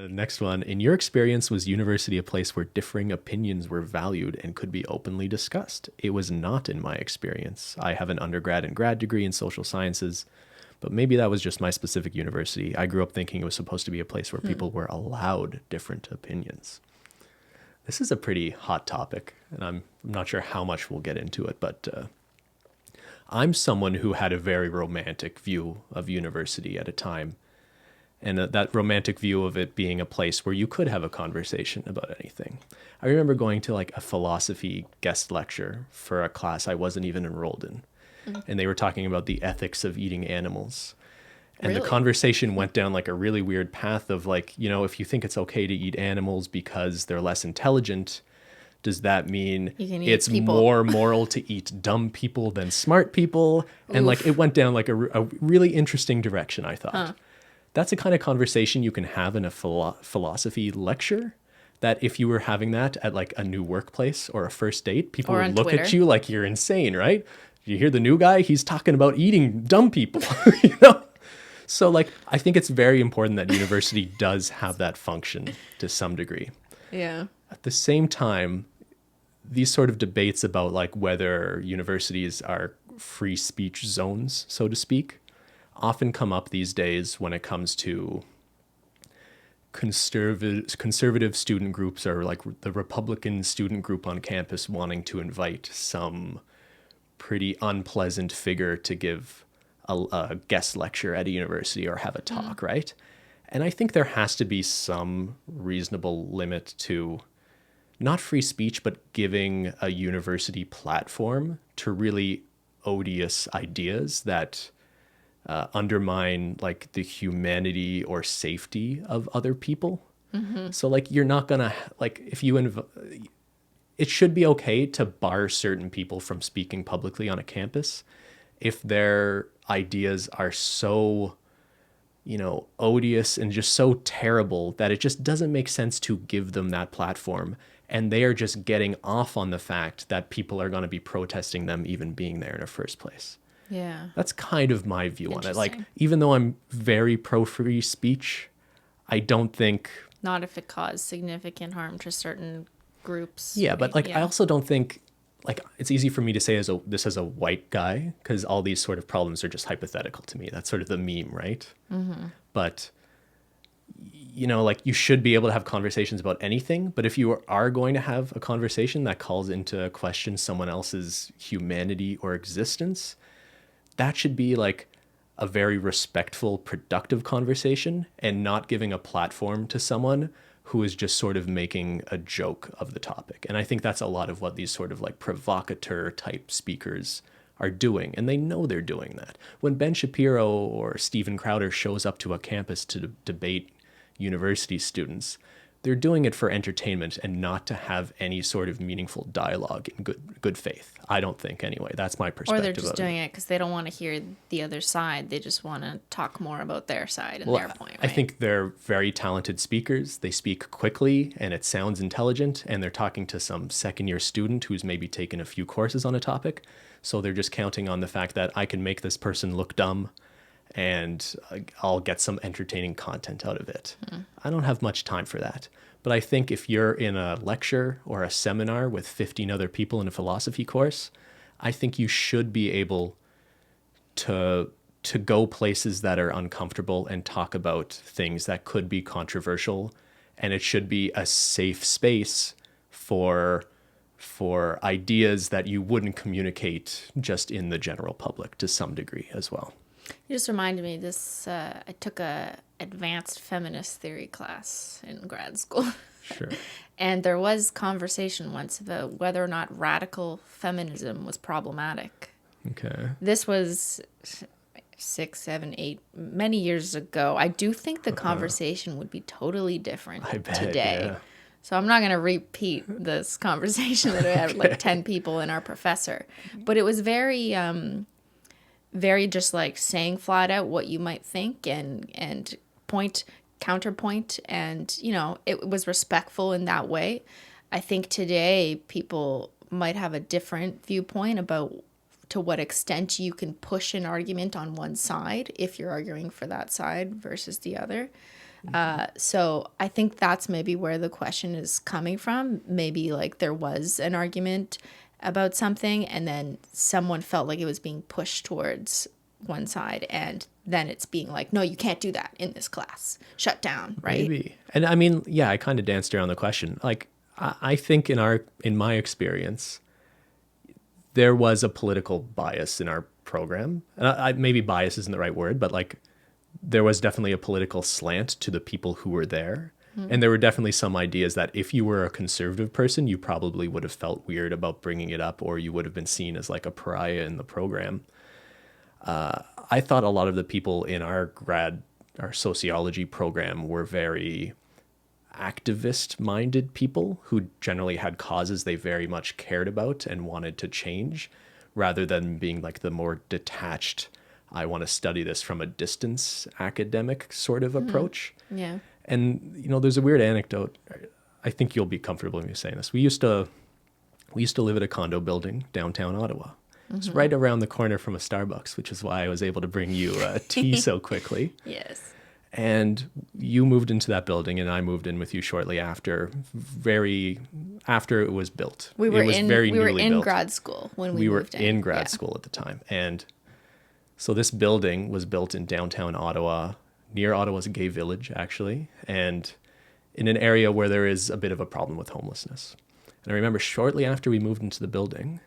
Next one. In your experience, was university a place where differing opinions were valued and could be openly discussed? It was not in my experience. I have an undergrad and grad degree in social sciences, but maybe that was just my specific university. I grew up thinking it was supposed to be a place where people were allowed different opinions. This is a pretty hot topic, and I'm not sure how much we'll get into it, but I'm someone who had a very romantic view of university at a time. And that romantic view of it being a place where you could have a conversation about anything. I remember going to like a philosophy guest lecture for a class I wasn't even enrolled in. And they were talking about the ethics of eating animals. And the Really? conversation went down like a really weird path of like, if you think it's okay to eat animals because they're less intelligent, does that mean You can eat it's people. more moral to eat dumb people than smart people? And like it went down like a really interesting direction, I thought. That's the kind of conversation you can have in a philosophy lecture, that if you were having that at like a new workplace or a first date, people Or would on look at Twitter. you like you're insane, right? You hear the new guy, he's talking about eating dumb people, you know? So like, I think it's very important that university does have that function to some degree. Yeah. At the same time, these sort of debates about like whether universities are free speech zones, so to speak, often come up these days when it comes to conservative student groups, or like the Republican student group on campus wanting to invite some pretty unpleasant figure to give a guest lecture at a university or have a talk, right? And I think there has to be some reasonable limit to not free speech, but giving a university platform to really odious ideas that undermine like the humanity or safety of other people. So like you're not gonna like if you it should be okay to bar certain people from speaking publicly on a campus if their ideas are so odious and just so terrible that it just doesn't make sense to give them that platform, and they are just getting off on the fact that people are going to be protesting them even being there in the first place. Yeah. That's kind of my view on it. Like, Interesting. even though I'm very pro free speech, I don't think. Not if it caused significant harm to certain groups. Yeah, but like, I Yeah. also don't think. Like, it's easy for me to say this as a white guy, because all these sort of problems are just hypothetical to me. That's sort of the meme, right? But like you should be able to have conversations about anything. But if you are going to have a conversation that calls into question someone else's humanity or existence, that should be like a very respectful, productive conversation, and not giving a platform to someone who is just sort of making a joke of the topic. And I think that's a lot of what these sort of like provocateur type speakers are doing. And they know they're doing that. When Ben Shapiro or Steven Crowder shows up to a campus to debate university students, they're doing it for entertainment and not to have any sort of meaningful dialogue in good faith. I don't think, anyway. That's my perspective. Or they're just of doing it because they don't want to hear the other side. They just want to talk more about their side and their point, I right? think they're very talented speakers. They speak quickly and it sounds intelligent, and they're talking to some second-year student who's maybe taken a few courses on a topic. So they're just counting on the fact that I can make this person look dumb and I'll get some entertaining content out of it. I don't have much time for that. But I think if you're in a lecture or a seminar with 15 other people in a philosophy course, I think you should be able to go places that are uncomfortable and talk about things that could be controversial, and it should be a safe space for ideas that you wouldn't communicate just in the general public to some degree as well. You just reminded me this. I took a advanced feminist theory class in grad school. Sure. And there was conversation once about whether or not radical feminism was problematic. Okay. This was 6, 7, 8, many years ago. I do think the conversation would be totally different I bet, today. yeah. So I'm not going to repeat this conversation that I had with like 10 people and our professor. But it was very, very just like saying flat out what you might think and counterpoint. And, it was respectful in that way. I think today people might have a different viewpoint about to what extent you can push an argument on one side if you're arguing for that side versus the other. So I think that's maybe where the question is coming from. Maybe like there was an argument about something and then someone felt like it was being pushed towards one side, and then it's being like, no, you can't do that in this class. Shut down, right? Maybe. And I mean, yeah, I kind of danced around the question. Like, I think in my experience, there was a political bias in our program. And maybe bias isn't the right word, but like there was definitely a political slant to the people who were there. And there were definitely some ideas that if you were a conservative person, you probably would have felt weird about bringing it up, or you would have been seen as like a pariah in the program. I thought a lot of the people in our sociology program were very activist-minded people who generally had causes they very much cared about and wanted to change, rather than being like the more detached, I want to study this from a distance academic sort of approach. Yeah. And, you know, there's a weird anecdote. I think you'll be comfortable with me saying this. We used to live at a condo building downtown Ottawa. It's right around the corner from a Starbucks, which is why I was able to bring you tea so quickly. Yes. And you moved into that building, and I moved in with you shortly after, after it was built. We were in built. grad school when we moved in. We were in grad school at the time. And so this building was built in downtown Ottawa, near Ottawa's gay village, actually, and in an area where there is a bit of a problem with homelessness. And I remember shortly after we moved into the building,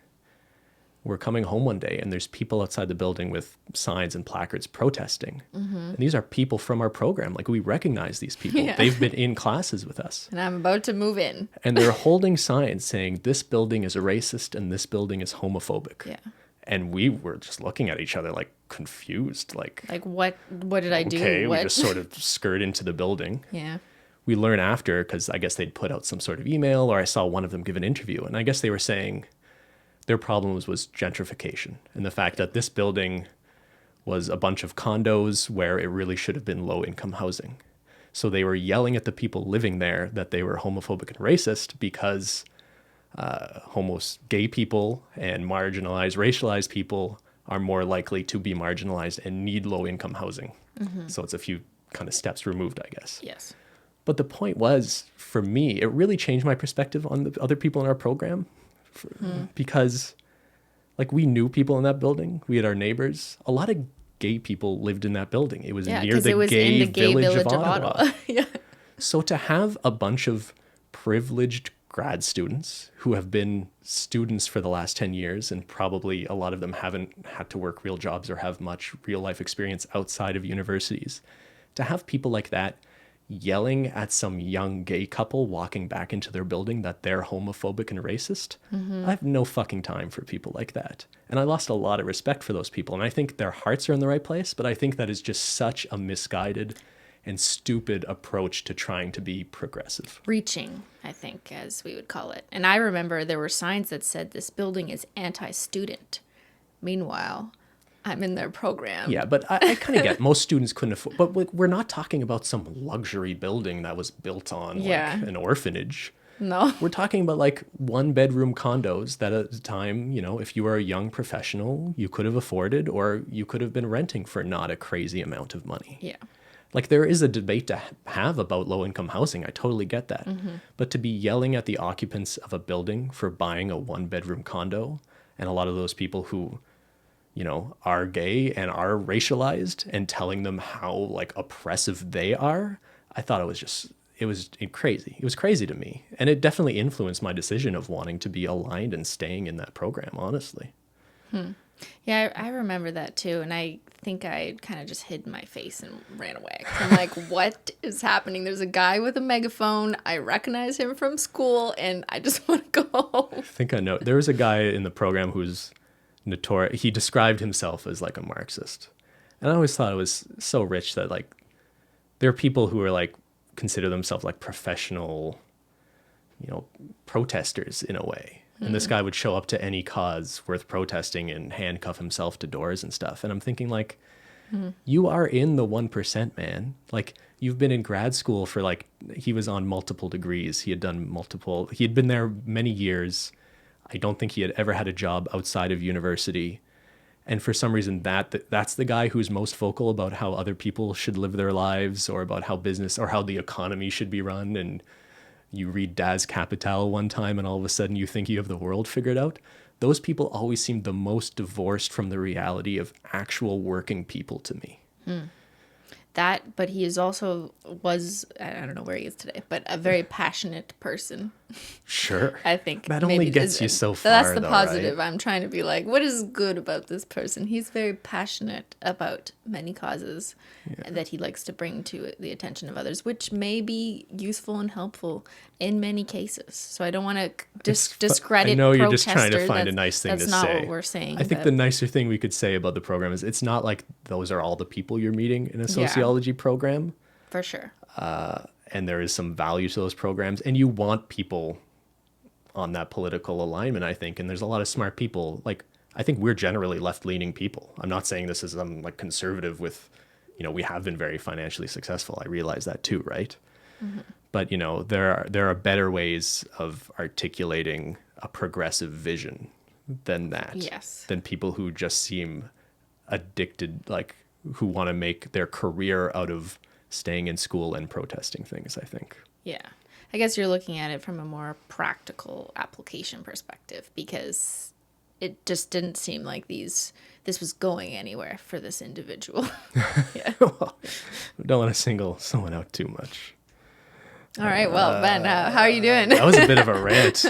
we're coming home one day and there's people outside the building with signs and placards protesting. And these are people from our program. Like, we recognize these people. Yeah. They've been in classes with us. And I'm about to move in. And they're holding signs saying this building is racist and this building is homophobic. Yeah. And we were just looking at each other like confused, like what did I do? Okay, What? we just sort of skirt into the building. Yeah. We learn after, because I guess they'd put out some sort of email, or I saw one of them give an interview, and I guess they were saying their problem was gentrification and the fact that this building was a bunch of condos where it really should have been low-income housing. So they were yelling at the people living there that they were homophobic and racist because gay people and marginalized, racialized people are more likely to be marginalized and need low-income housing. So it's a few kind of steps removed, I guess. Yes. But the point was, for me, it really changed my perspective on the other people in our program because, like, we knew people in that building. We had our neighbors. A lot of gay people lived in that building. It was near the gay village of Ottawa. Yeah. So to have a bunch of privileged grad students who have been students for the last 10 years, and probably a lot of them haven't had to work real jobs or have much real life experience outside of universities, to have people like that yelling at some young gay couple walking back into their building that they're homophobic and racist, I have no fucking time for people like that. And I lost a lot of respect for those people. And I think their hearts are in the right place, but I think that is just such a misguided and stupid approach to trying to be progressive. Reaching, I think, as we would call it. And I remember there were signs that said this building is anti-student. Meanwhile, I'm in their program. Yeah, but I kind of get most students couldn't afford, but like, we're not talking about some luxury building that was built on like an orphanage. No. We're talking about like 1-bedroom condos that at the time, you know, if you were a young professional, you could have afforded, or you could have been renting for not a crazy amount of money. Yeah. Like, there is a debate to have about low-income housing. I totally get that. But to be yelling at the occupants of a building for buying a 1-bedroom condo, and a lot of those people who, you know, are gay and are racialized, and telling them how like oppressive they are, I thought it was crazy. It was crazy to me. And it definitely influenced my decision of wanting to be aligned and staying in that program, honestly. Yeah, I remember that too. And I think I kind of just hid my face and ran away. I'm like, what is happening? There's a guy with a megaphone. I recognize him from school and I just want to go home. I think I know. There was a guy in the program who's notorious. He described himself as like a Marxist. And I always thought it was so rich that like there are people who are like consider themselves like professional, you know, protesters in a way. And this guy would show up to any cause worth protesting and handcuff himself to doors and stuff. And I'm thinking like, you are in the 1%, man. Like, you've been in grad school for like, he was on multiple degrees. He had been there many years. I don't think he had ever had a job outside of university. And for some reason, that's the guy who's most vocal about how other people should live their lives, or about how business or how the economy should be run. And you read Das Kapital one time and all of a sudden you think you have the world figured out. Those people always seem the most divorced from the reality of actual working people to me. That, but he is also I don't know where he is today, but a very passionate person. Sure. I think that only gets you so far. That's the though, positive. right? I'm trying to be like, what is good about this person? He's very passionate about many causes that he likes to bring to the attention of others, which may be useful and helpful in many cases. So I don't want to discredit. I know you're protesters. just trying to find a nice thing to say. That's not what we're saying. I think the nicer thing we could say about the program is it's not like those are all the people you're meeting in a sociology program. For sure. And there is some value to those programs, and you want people on that political alignment, I think. And there's a lot of smart people. Like, I think we're generally left-leaning people. I'm not saying this as I'm like conservative with, we have been very financially successful. I realize that too, right? Mm-hmm. But, there are better ways of articulating a progressive vision than that. Yes. Than people who just seem addicted, like who want to make their career out of staying in school and protesting things, I think. Yeah. I guess you're looking at it from a more practical application perspective, because it just didn't seem like this was going anywhere for this individual. Yeah. Well, we don't want to single someone out too much. All right. Well, Ben, how are you doing? That was a bit of a rant.